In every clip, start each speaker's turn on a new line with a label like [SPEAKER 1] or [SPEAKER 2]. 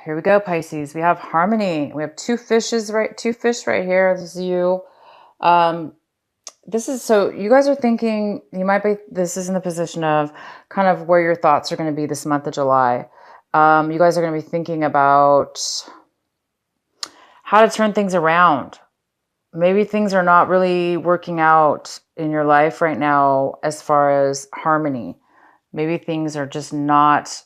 [SPEAKER 1] Here we go, Pisces. We have harmony. We have two fishes, right? Two fish right here. This is you. Um, this is so you guys are thinking you might be. This is in the position of kind of where your thoughts are going to be this month of July. You guys are going to be thinking about how to turn things around. Maybe things are not really working out in your life right now as far as harmony. Maybe things are just not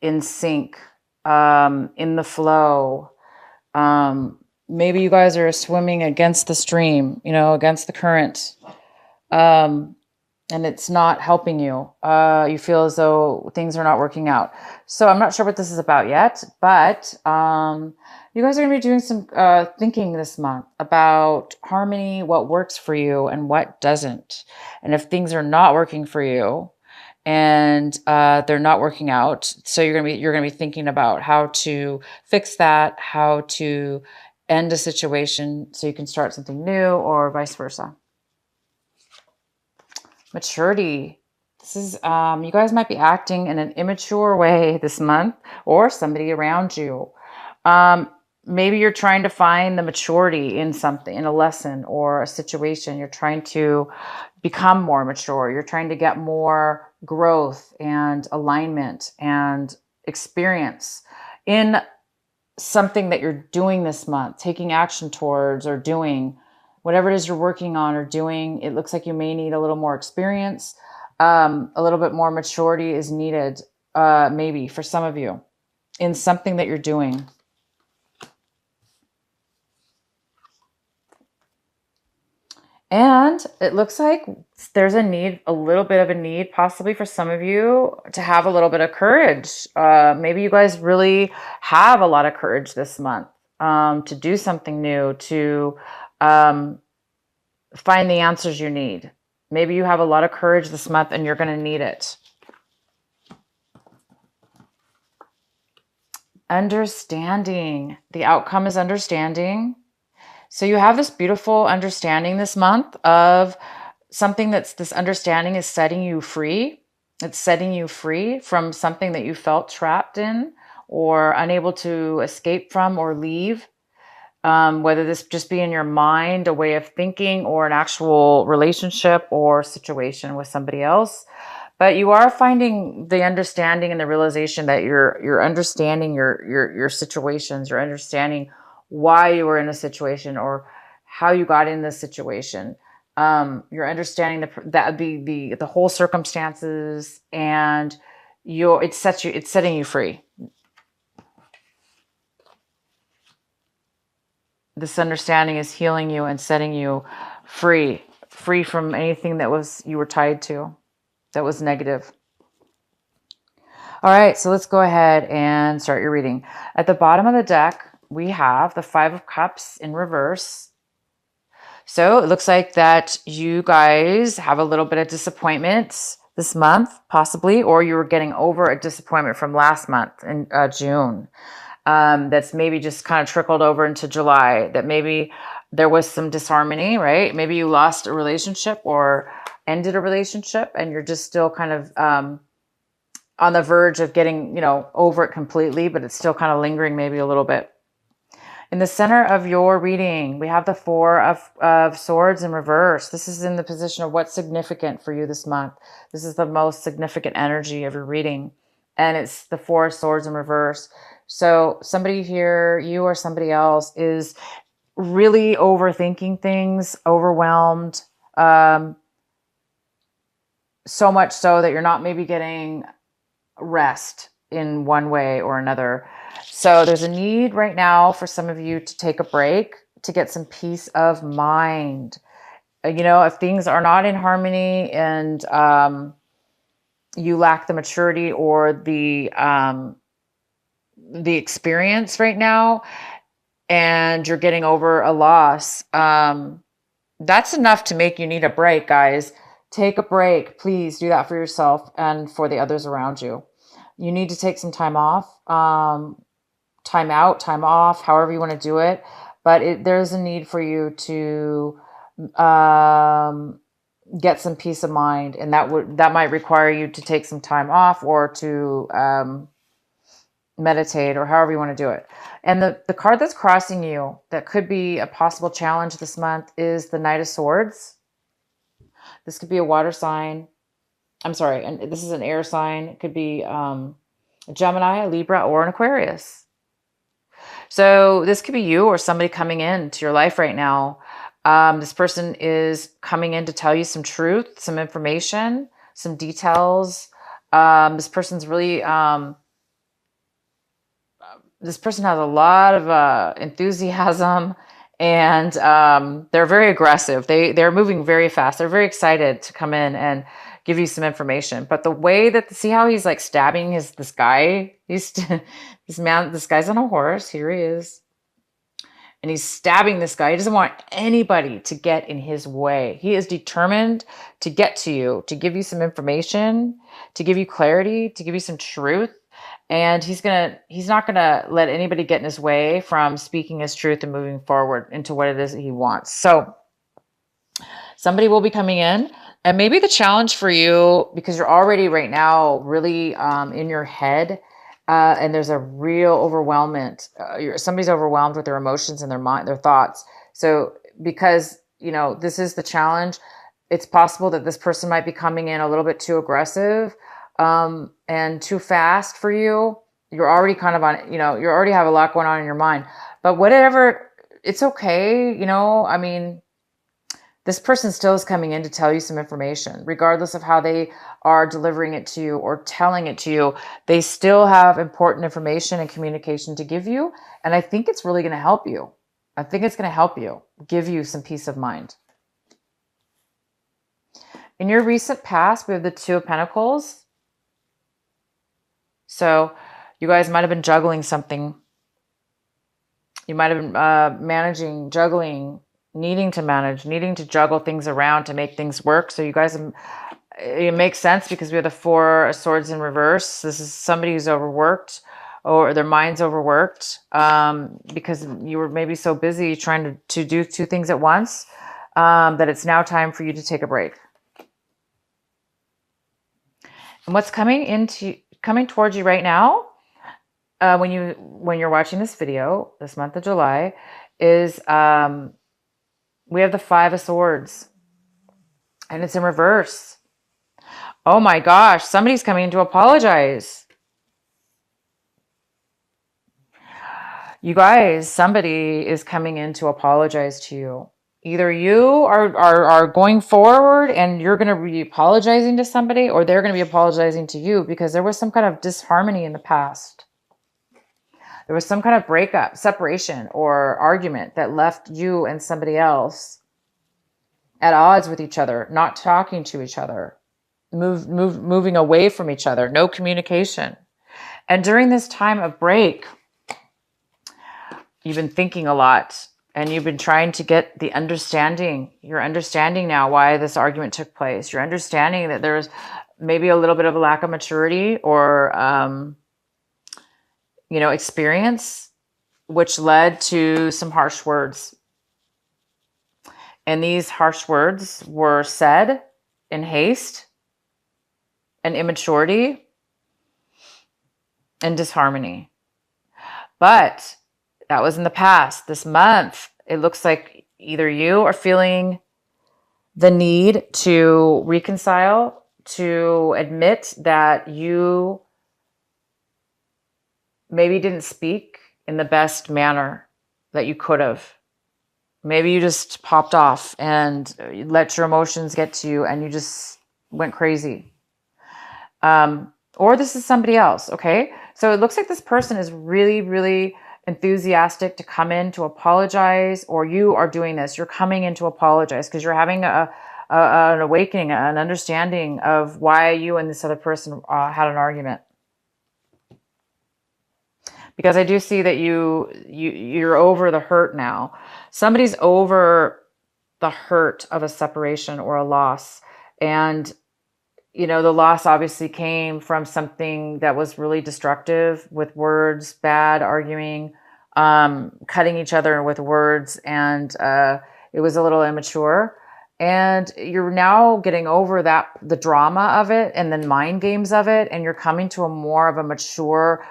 [SPEAKER 1] in sync, in the flow. Maybe you guys are swimming against the stream, against the current, and it's not helping you. You feel as though things are not working out. So I'm not sure what this is about yet, but you guys are going to be doing some thinking this month about harmony, what works for you and what doesn't. And if things are not working for you, and they're not working out, so you're gonna be thinking about how to fix that, how to end a situation so you can start something new, or vice versa. Maturity. This is you guys might be acting in an immature way this month, or somebody around you. Maybe you're trying to find the maturity in something, in a lesson or a situation. You're trying to become more mature. You're trying to get more growth and alignment and experience in something that you're doing this month, taking action towards, or doing whatever it is you're working on or doing. It looks like you may need a little more experience. A little bit more maturity is needed, maybe for some of you, in something that you're doing. And it looks like there's a little bit of a need, possibly for some of you, to have a little bit of courage. Maybe you guys really have a lot of courage this month, to do something new, to find the answers you need. Maybe you have a lot of courage this month and you're going to need it. Understanding. The outcome is understanding. So you have this beautiful understanding this month of something this understanding is setting you free. It's setting you free from something that you felt trapped in or unable to escape from or leave. Whether this just be in your mind, a way of thinking, or an actual relationship or situation with somebody else. But you are finding the understanding and the realization that you're understanding your situations. You're understanding why you were in a situation or how you got in this situation. You're understanding the whole circumstances, and it's setting you free. This understanding is healing you and setting you free from anything you were tied to that was negative. All right, so let's go ahead and start your reading. At the bottom of the deck, we have the Five of Cups in reverse. So it looks like that you guys have a little bit of disappointment this month, possibly, or you were getting over a disappointment from last month in June. That's maybe just kind of trickled over into July, that maybe there was some disharmony, right? Maybe you lost a relationship or ended a relationship and you're just still kind of on the verge of getting, over it completely, but it's still kind of lingering maybe a little bit. In the center of your reading, we have the Four of Swords in reverse. This is in the position of what's significant for you this month. This is the most significant energy of your reading. And it's the Four of Swords in reverse. So somebody here, you or somebody else, is really overthinking things, overwhelmed, so much so that you're not maybe getting rest in one way or another. So there's a need right now for some of you to take a break, to get some peace of mind. If things are not in harmony and you lack the maturity or the experience right now, and you're getting over a loss, that's enough to make you need a break, guys. Take a break. Please do that for yourself and for the others around you. You need to take some time off, time out, time off, however you want to do it. But there's a need for you to get some peace of mind, and that might require you to take some time off, or to meditate, or however you want to do it. And the card that's crossing you that could be a possible challenge this month is the Knight of Swords. This could be a water sign. I'm sorry, and this is an air sign. It could be a Gemini, a Libra, or an Aquarius. So this could be you or somebody coming into your life right now. This person is coming in to tell you some truth, some information, some details. This person's really, this person has a lot of enthusiasm, and they're very aggressive. They're moving very fast. They're very excited to come in and give you some information. But the way that, see how he's like stabbing this guy? This guy's on a horse. Here he is. And he's stabbing this guy. He doesn't want anybody to get in his way. He is determined to get to you, to give you some information, to give you clarity, to give you some truth. And he's not gonna let anybody get in his way from speaking his truth and moving forward into what it is that he wants. So somebody will be coming in, and maybe the challenge for you, because you're already right now really in your head, and there's a real overwhelmment. Somebody's overwhelmed with their emotions and their mind, their thoughts. So because, this is the challenge, it's possible that this person might be coming in a little bit too aggressive and too fast for you. You're already kind of on, you already have a lot going on in your mind. But whatever, it's okay. This person still is coming in to tell you some information, regardless of how they are delivering it to you or telling it to you. They still have important information and communication to give you. And I think it's really going to help you. I think it's going to help you, give you some peace of mind. In your recent past, we have the Two of Pentacles. So you guys might have been juggling something. You might have been managing, juggling, needing to juggle things around to make things work. So you guys, it makes sense because we have the Four of Swords in reverse. This is somebody who's overworked, or their mind's overworked, because you were maybe so busy trying to do two things at once, that it's now time for you to take a break. And what's coming towards you right now, when you're watching this video this month of July, is we have the Five of Swords, and it's in reverse. Oh my gosh, somebody's coming to apologize. You guys, somebody is coming in to apologize to you. Either you are going forward and you're going to be apologizing to somebody, or they're going to be apologizing to you because there was some kind of disharmony in the past. There was some kind of breakup, separation, or argument that left you and somebody else at odds with each other, not talking to each other, moving away from each other, no communication. And during this time of break, you've been thinking a lot, and you've been trying to get the understanding. You're understanding now why this argument took place. You're understanding that there's maybe a little bit of a lack of maturity or experience, which led to some harsh words. And these harsh words were said in haste and immaturity and disharmony. But that was in the past. This month, it looks like either you are feeling the need to reconcile, to admit that you maybe didn't speak in the best manner that you could have. Maybe you just popped off and let your emotions get to you and you just went crazy. Or this is somebody else, okay? So it looks like this person is really, really enthusiastic to come in to apologize, or you are doing this. You're coming in to apologize because you're having an awakening, an understanding of why you and this other person had an argument. Because I do see that you're over the hurt now. Somebody's over the hurt of a separation or a loss. And, the loss obviously came from something that was really destructive, with words, bad arguing, cutting each other with words. And it was a little immature. And you're now getting over the drama of it and the mind games of it. And you're coming to a more of a mature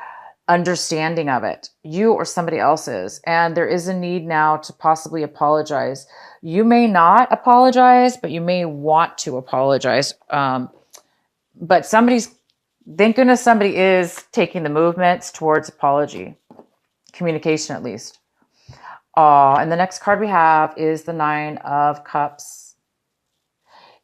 [SPEAKER 1] understanding of it, you or somebody else's. And there is a need now to possibly apologize. You may not apologize, but you may want to apologize. But thank goodness somebody is taking the movements towards apology, communication at least. And the next card we have is the 9 of Cups.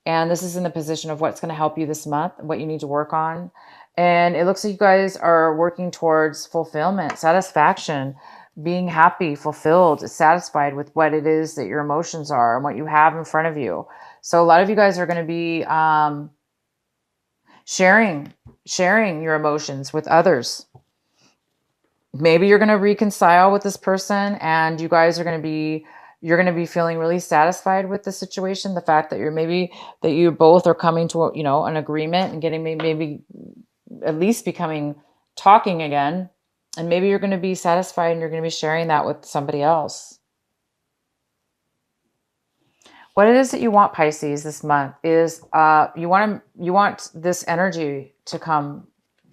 [SPEAKER 1] And this is in the position of what's going to help you this month, what you need to work on. And it looks like you guys are working towards fulfillment, satisfaction, being happy, fulfilled, satisfied with what it is that your emotions are and what you have in front of you. So a lot of you guys are going to be sharing your emotions with others. Maybe you're going to reconcile with this person and you guys are going to be, you're going to be feeling really satisfied with the situation. The fact that that you both are coming to, an agreement and getting maybe at least talking again. And maybe you're going to be satisfied and you're going to be sharing that with somebody else. What it is that you want, Pisces, this month is you want this energy to come.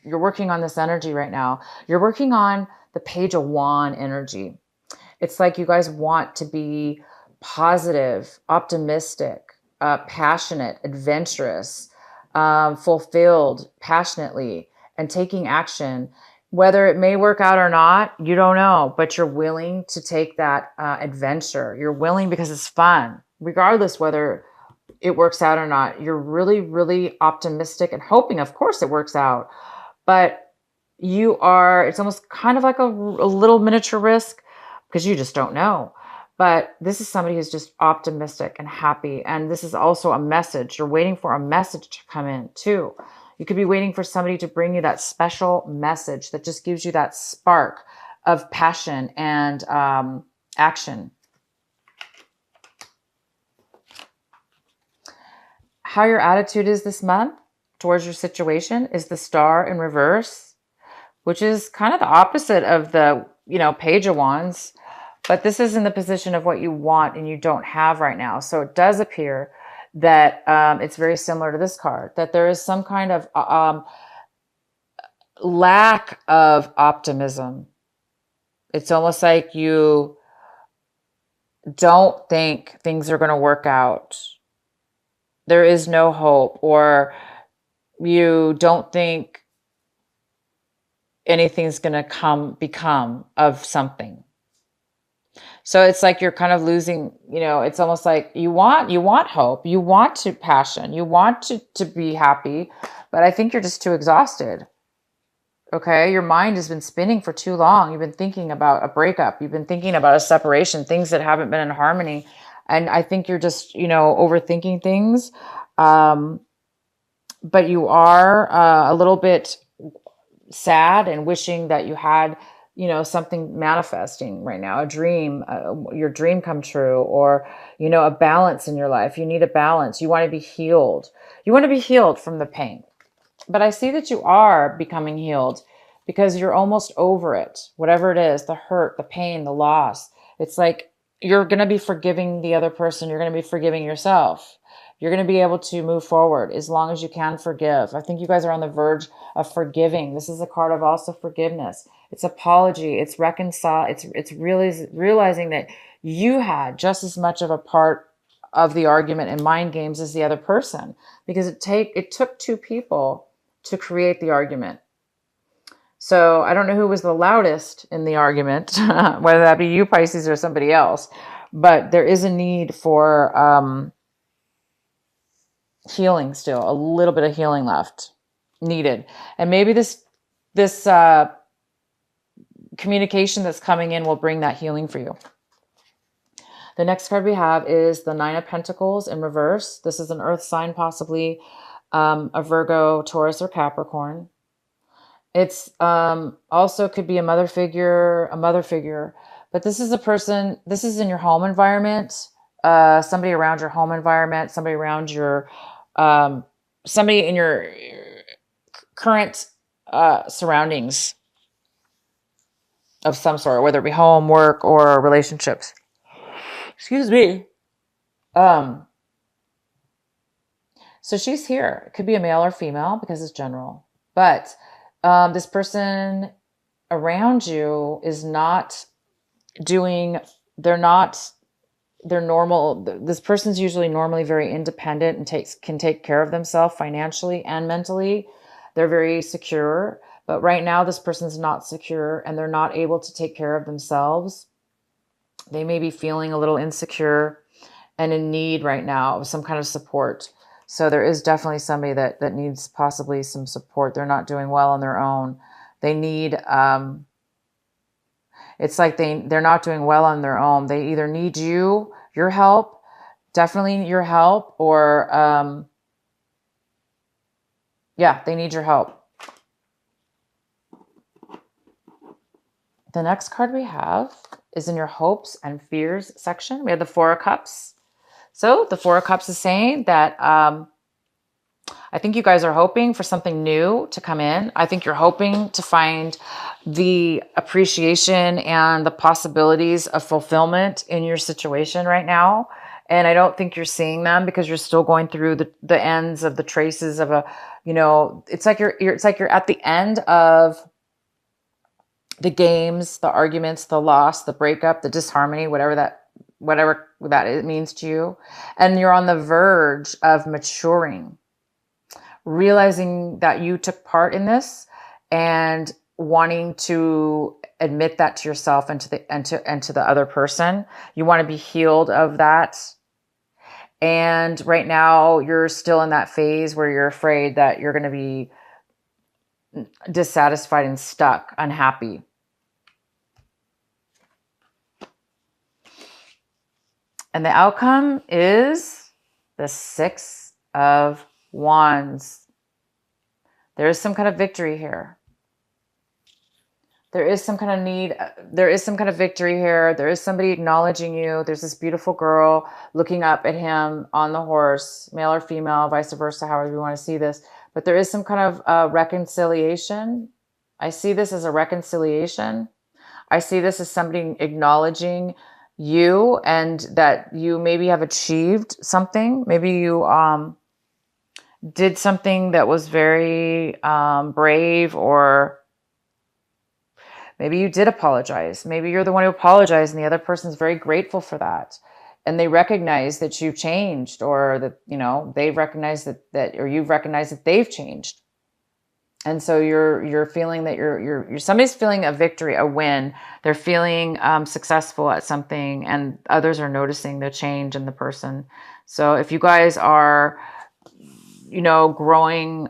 [SPEAKER 1] You're working on this energy right now. You're working on the Page of Wand energy. It's like you guys want to be positive, optimistic, passionate, adventurous, fulfilled passionately, and taking action. Whether it may work out or not, you don't know, but you're willing to take that adventure. You're willing because it's fun, regardless whether it works out or not. You're really, really optimistic and hoping, of course, it works out. But it's almost kind of like a little miniature risk because you just don't know. But this is somebody who's just optimistic and happy. And this is also a message. You're waiting for a message to come in too. You could be waiting for somebody to bring you that special message that just gives you that spark of passion and action. How your attitude is this month towards your situation is the Star in reverse, which is kind of the opposite of the, Page of Wands. But this is in the position of what you want and you don't have right now. So it does appear that it's very similar to this card, that there is some kind of lack of optimism. It's almost like you don't think things are going to work out. There is no hope, or you don't think anything's going to become of something. So it's like you're kind of losing, it's almost like you want hope, you want to passion, you want to be happy, but I think you're just too exhausted. Okay. Your mind has been spinning for too long. You've been thinking about a breakup. You've been thinking about a separation, things that haven't been in harmony. And I think you're just, overthinking things. But you are a little bit sad and wishing that you had, something manifesting right now, a dream, your dream come true, or, a balance in your life. You need a balance. You want to be healed. You want to be healed from the pain. But I see that you are becoming healed because you're almost over it. Whatever it is, the hurt, the pain, the loss. It's like you're going to be forgiving the other person. You're going to be forgiving yourself. You're going to be able to move forward as long as you can forgive. I think you guys are on the verge of forgiving. This is a card of also forgiveness. It's apology. It's reconcile. It's really realizing that you had just as much of a part of the argument and mind games as the other person, because it took two people to create the argument. So I don't know who was the loudest in the argument, whether that be you, Pisces, or somebody else, but there is a need for healing still, a little bit of healing left needed. And maybe this communication that's coming in will bring that healing for you. The next card we have is the 9 of Pentacles in reverse. This is an earth sign, possibly a Virgo, Taurus, or Capricorn. It's also could be a mother figure, but this is a person, this is in your home environment, somebody around your home environment, somebody around your, somebody in your current surroundings of some sort, whether it be home, work, or relationships. Excuse me. So she's here. It could be a male or female because it's general. But this person around you is not doing, they're not, they're normal. This person's usually normally very independent and can take care of themselves financially and mentally. They're very secure, but right now this person's not secure and they're not able to take care of themselves. They may be feeling a little insecure and in need right now of some kind of support. So there is definitely somebody that needs possibly some support. They're not doing well on their own. They need, it's like they're not doing well on their own. They either need your help, definitely your help, or yeah, they need your help. The next card we have is in your hopes and fears section. We have the Four of Cups. So the Four of Cups is saying that I think you guys are hoping for something new to come in. I think you're hoping to find the appreciation and the possibilities of fulfillment in your situation right now. And I don't think you're seeing them because you're still going through the ends of the traces of it's like you're at the end of the games, the arguments, the loss, the breakup, the disharmony, whatever that it means to you. And you're on the verge of maturing, realizing that you took part in this and wanting to admit that to yourself and to the other person. You want to be healed of that. And right now you're still in that phase where you're afraid that you're going to be dissatisfied and stuck, unhappy. And the outcome is the Six of Wands. There is some kind of victory here. There is some kind of need. There is some kind of victory here. There is somebody acknowledging you. There's this beautiful girl looking up at him on the horse, male or female, vice versa, however you want to see this. But there is some kind of reconciliation. I see this as a reconciliation. I see this as somebody acknowledging you and that you maybe have achieved something. Maybe you did something that was very brave, or maybe you did apologize. Maybe you're the one who apologized and the other person's very grateful for that. And they recognize that you've changed, or that, they've recognized that, or you've recognized that they've changed. And so you're feeling that you're somebody's feeling a victory, a win. They're feeling successful at something, and others are noticing the change in the person. So if you guys are, growing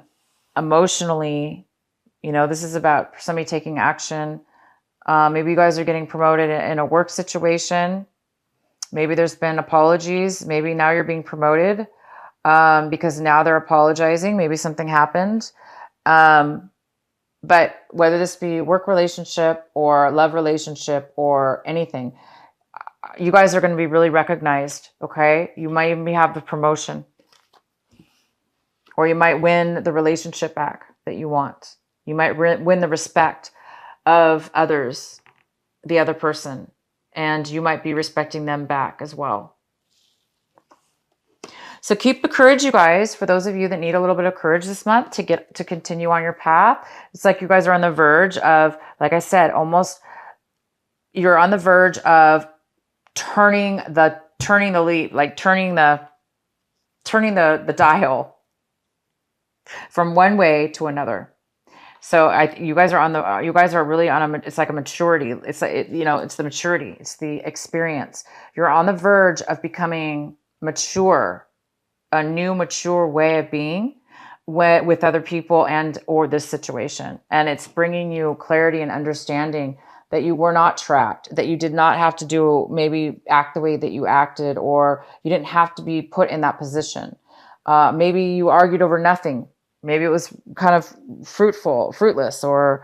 [SPEAKER 1] emotionally, this is about somebody taking action. Maybe you guys are getting promoted in a work situation. Maybe there's been apologies. Maybe now you're being promoted because now they're apologizing. Maybe something happened. But whether this be work relationship or love relationship or anything, you guys are going to be really recognized. Okay. You might even have the promotion, or you might win the relationship back that you want. You might win the respect of others, the other person, and you might be respecting them back as well. So keep the courage, you guys, for those of you that need a little bit of courage this month to continue on your path. It's like you guys are on the verge of, like I said, you're on the verge of turning the lead, like turning the dial from one way to another. So you guys are really on it's like a maturity. It's like, it's the maturity. It's the experience. You're on the verge of becoming mature, a new mature way of being with other people or this situation. And it's bringing you clarity and understanding that you were not trapped, that you did not have to maybe act the way that you acted, or you didn't have to be put in that position. Maybe you argued over nothing. Maybe it was kind of fruitless, or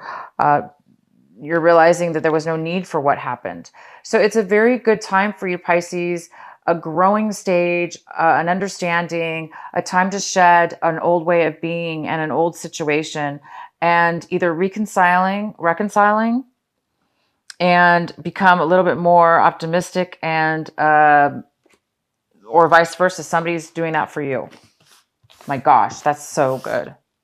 [SPEAKER 1] you're realizing that there was no need for what happened. So it's a very good time for you, Pisces, a growing stage, an understanding, a time to shed an old way of being and an old situation, and either reconciling and become a little bit more optimistic, and or vice versa. Somebody's doing that for you. My gosh, that's so good.